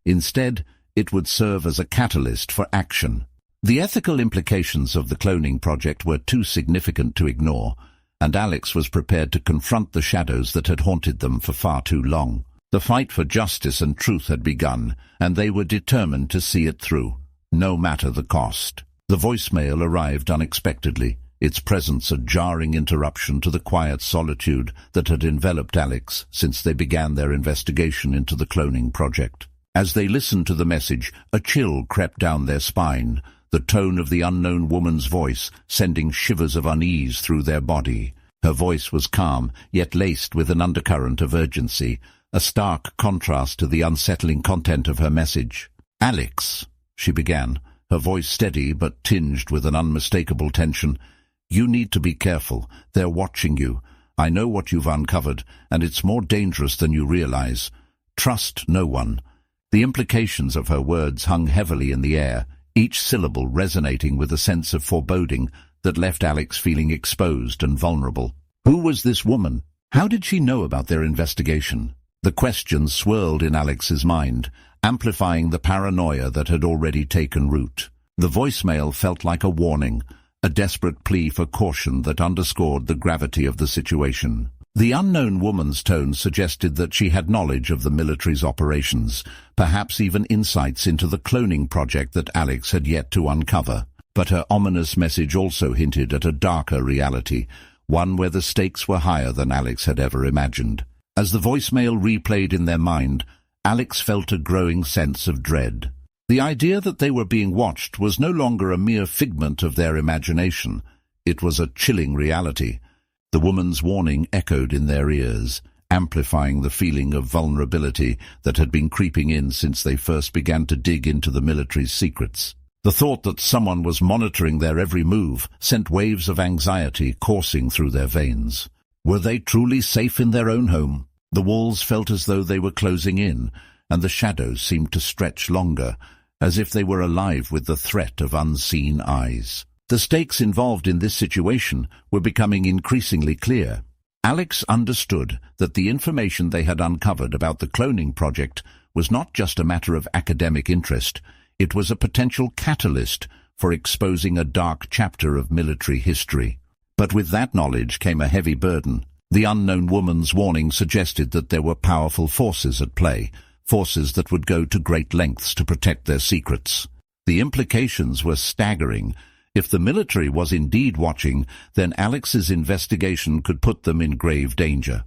Instead, it would serve as a catalyst for action. The ethical implications of the cloning project were too significant to ignore, and Alex was prepared to confront the shadows that had haunted them for far too long. The fight for justice and truth had begun, and they were determined to see it through, no matter the cost. The voicemail arrived unexpectedly, its presence a jarring interruption to the quiet solitude that had enveloped Alex since they began their investigation into the cloning project. As they listened to the message, a chill crept down their spine, the tone of the unknown woman's voice sending shivers of unease through their body. Her voice was calm, yet laced with an undercurrent of urgency, a stark contrast to the unsettling content of her message. "Alex," she began, her voice steady but tinged with an unmistakable tension, "you need to be careful. They're watching you. I know what you've uncovered, and it's more dangerous than you realize. Trust no one." The implications of her words hung heavily in the air, each syllable resonating with a sense of foreboding that left Alex feeling exposed and vulnerable. Who was this woman? How did she know about their investigation? The questions swirled in Alex's mind, amplifying the paranoia that had already taken root. The voicemail felt like a warning, a desperate plea for caution that underscored the gravity of the situation. The unknown woman's tone suggested that she had knowledge of the military's operations, perhaps even insights into the cloning project that Alex had yet to uncover. But her ominous message also hinted at a darker reality, one where the stakes were higher than Alex had ever imagined. As the voicemail replayed in their mind, Alex felt a growing sense of dread. The idea that they were being watched was no longer a mere figment of their imagination. It was a chilling reality. The woman's warning echoed in their ears, amplifying the feeling of vulnerability that had been creeping in since they first began to dig into the military's secrets. The thought that someone was monitoring their every move sent waves of anxiety coursing through their veins. Were they truly safe in their own home? The walls felt as though they were closing in, and the shadows seemed to stretch longer, as if they were alive with the threat of unseen eyes. The stakes involved in this situation were becoming increasingly clear. Alex understood that the information they had uncovered about the cloning project was not just a matter of academic interest, it was a potential catalyst for exposing a dark chapter of military history. But with that knowledge came a heavy burden. The unknown woman's warning suggested that there were powerful forces at play, forces that would go to great lengths to protect their secrets. The implications were staggering. If the military was indeed watching, then Alex's investigation could put them in grave danger.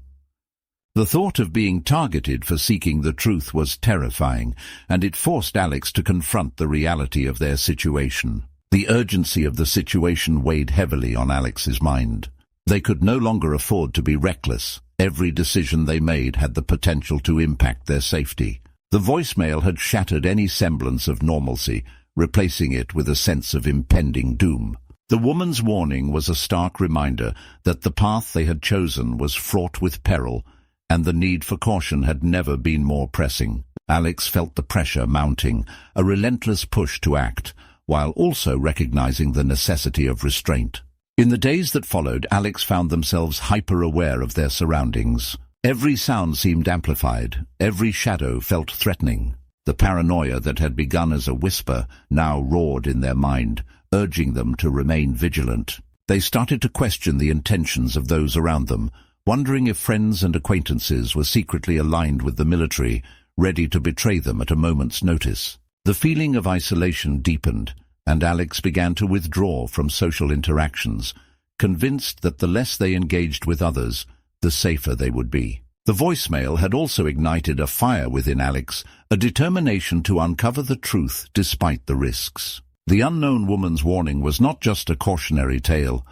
The thought of being targeted for seeking the truth was terrifying, and it forced Alex to confront the reality of their situation. The urgency of the situation weighed heavily on Alex's mind. They could no longer afford to be reckless. Every decision they made had the potential to impact their safety. The voicemail had shattered any semblance of normalcy, replacing it with a sense of impending doom. The woman's warning was a stark reminder that the path they had chosen was fraught with peril, and the need for caution had never been more pressing. Alex felt the pressure mounting, a relentless push to act, while also recognizing the necessity of restraint. In the days that followed, Alex found themselves hyper-aware of their surroundings. Every sound seemed amplified, every shadow felt threatening. The paranoia that had begun as a whisper now roared in their mind, urging them to remain vigilant. They started to question the intentions of those around them, wondering if friends and acquaintances were secretly aligned with the military, ready to betray them at a moment's notice. The feeling of isolation deepened, and Alex began to withdraw from social interactions, convinced that the less they engaged with others, the safer they would be. The voicemail had also ignited a fire within Alex, a determination to uncover the truth despite the risks. The unknown woman's warning was not just a cautionary tale,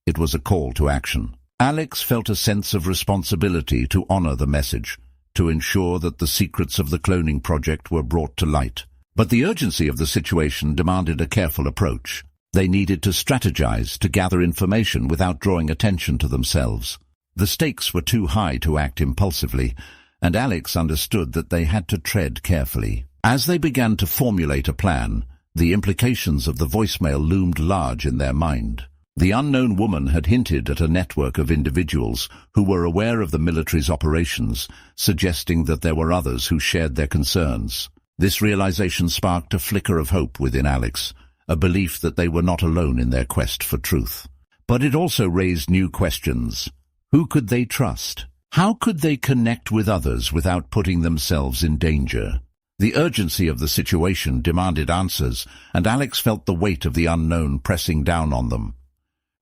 it was a call to action. Alex felt a sense of responsibility to honor the message, to ensure that the secrets of the cloning project were brought to light. But the urgency of the situation demanded a careful approach. They needed to strategize, to gather information without drawing attention to themselves. The stakes were too high to act impulsively, and Alex understood that they had to tread carefully. As they began to formulate a plan, the implications of the voicemail loomed large in their mind. The unknown woman had hinted at a network of individuals who were aware of the military's operations, suggesting that there were others who shared their concerns. This realization sparked a flicker of hope within Alex, a belief that they were not alone in their quest for truth. But it also raised new questions. Who could they trust? How could they connect with others without putting themselves in danger? The urgency of the situation demanded answers, and Alex felt the weight of the unknown pressing down on them.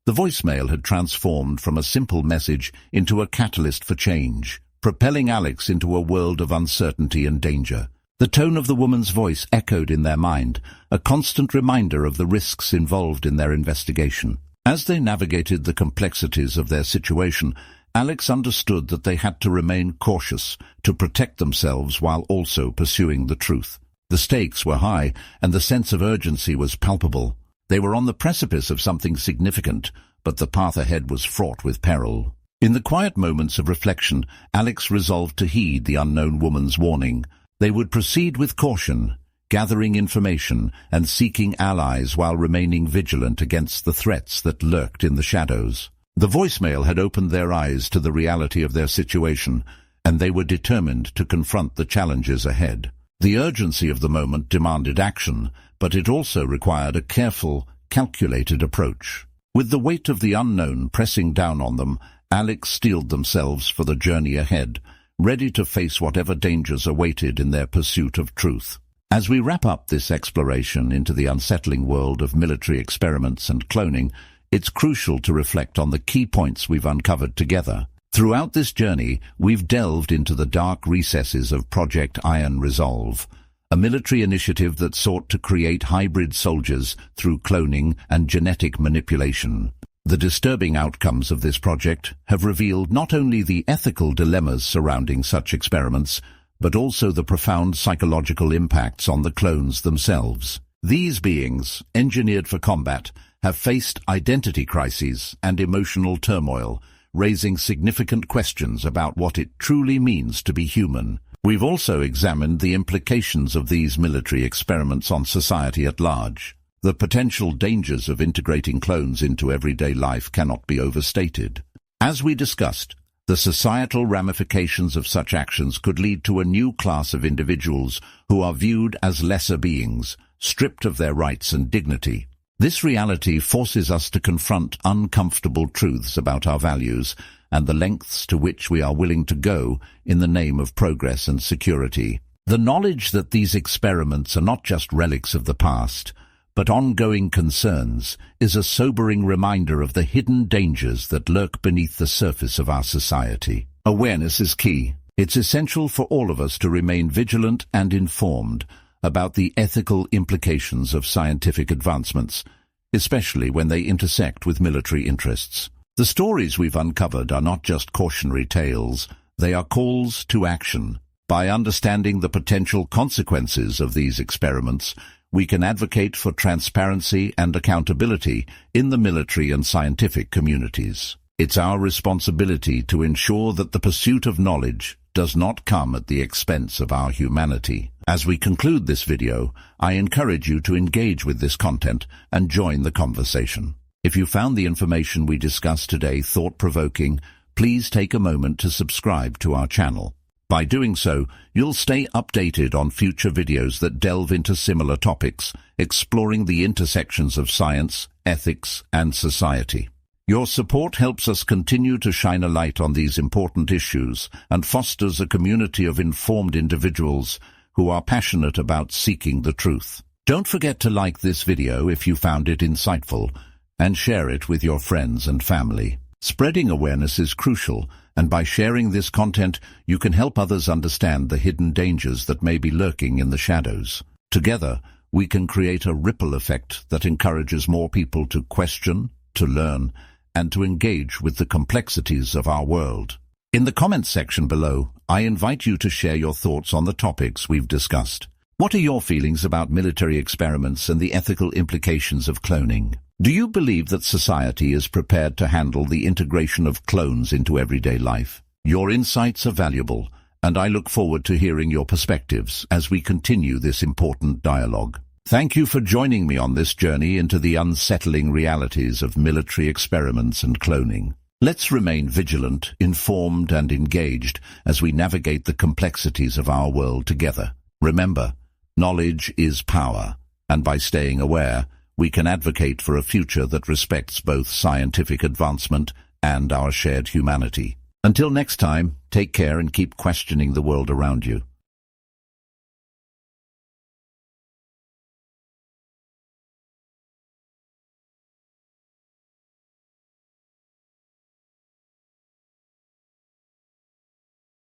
The voicemail had transformed from a simple message into a catalyst for change, propelling Alex into a world of uncertainty and danger. The tone of the woman's voice echoed in their mind, a constant reminder of the risks involved in their investigation. As they navigated the complexities of their situation, Alex understood that they had to remain cautious, to protect themselves while also pursuing the truth. The stakes were high, and the sense of urgency was palpable. They were on the precipice of something significant, but the path ahead was fraught with peril. In the quiet moments of reflection, Alex resolved to heed the unknown woman's warning. They would proceed with caution, gathering information and seeking allies while remaining vigilant against the threats that lurked in the shadows. The voicemail had opened their eyes to the reality of their situation, and they were determined to confront the challenges ahead. The urgency of the moment demanded action, but it also required a careful, calculated approach. With the weight of the unknown pressing down on them, Alex steeled themselves for the journey ahead, ready to face whatever dangers awaited in their pursuit of truth. As we wrap up this exploration into the unsettling world of military experiments and cloning, it's crucial to reflect on the key points we've uncovered together. Throughout this journey, we've delved into the dark recesses of Project Iron Resolve, a military initiative that sought to create hybrid soldiers through cloning and genetic manipulation. The disturbing outcomes of this project have revealed not only the ethical dilemmas surrounding such experiments, but also the profound psychological impacts on the clones themselves. These beings, engineered for combat, have faced identity crises and emotional turmoil, raising significant questions about what it truly means to be human. We've also examined the implications of these military experiments on society at large. The potential dangers of integrating clones into everyday life cannot be overstated. As we discussed, the societal ramifications of such actions could lead to a new class of individuals who are viewed as lesser beings, stripped of their rights and dignity. This reality forces us to confront uncomfortable truths about our values and the lengths to which we are willing to go in the name of progress and security. The knowledge that these experiments are not just relics of the past, but ongoing concerns, is a sobering reminder of the hidden dangers that lurk beneath the surface of our society. Awareness is key. It's essential for all of us to remain vigilant and informed about the ethical implications of scientific advancements, especially when they intersect with military interests. The stories we've uncovered are not just cautionary tales, they are calls to action. By understanding the potential consequences of these experiments, we can advocate for transparency and accountability in the military and scientific communities. It's our responsibility to ensure that the pursuit of knowledge does not come at the expense of our humanity. As we conclude this video, I encourage you to engage with this content and join the conversation. If you found the information we discussed today thought-provoking, please take a moment to subscribe to our channel. By doing so, you'll stay updated on future videos that delve into similar topics, exploring the intersections of science, ethics, and society. Your support helps us continue to shine a light on these important issues and fosters a community of informed individuals who are passionate about seeking the truth. Don't forget to like this video if you found it insightful, and share it with your friends and family. Spreading awareness is crucial, and by sharing this content, you can help others understand the hidden dangers that may be lurking in the shadows. Together, we can create a ripple effect that encourages more people to question, to learn, and to engage with the complexities of our world. In the comments section below, I invite you to share your thoughts on the topics we've discussed. What are your feelings about military experiments and the ethical implications of cloning? Do you believe that society is prepared to handle the integration of clones into everyday life? Your insights are valuable, and I look forward to hearing your perspectives as we continue this important dialogue. Thank you for joining me on this journey into the unsettling realities of military experiments and cloning. Let's remain vigilant, informed, and engaged as we navigate the complexities of our world together. Remember, knowledge is power, and by staying aware, we can advocate for a future that respects both scientific advancement and our shared humanity. Until next time, take care and keep questioning the world around you.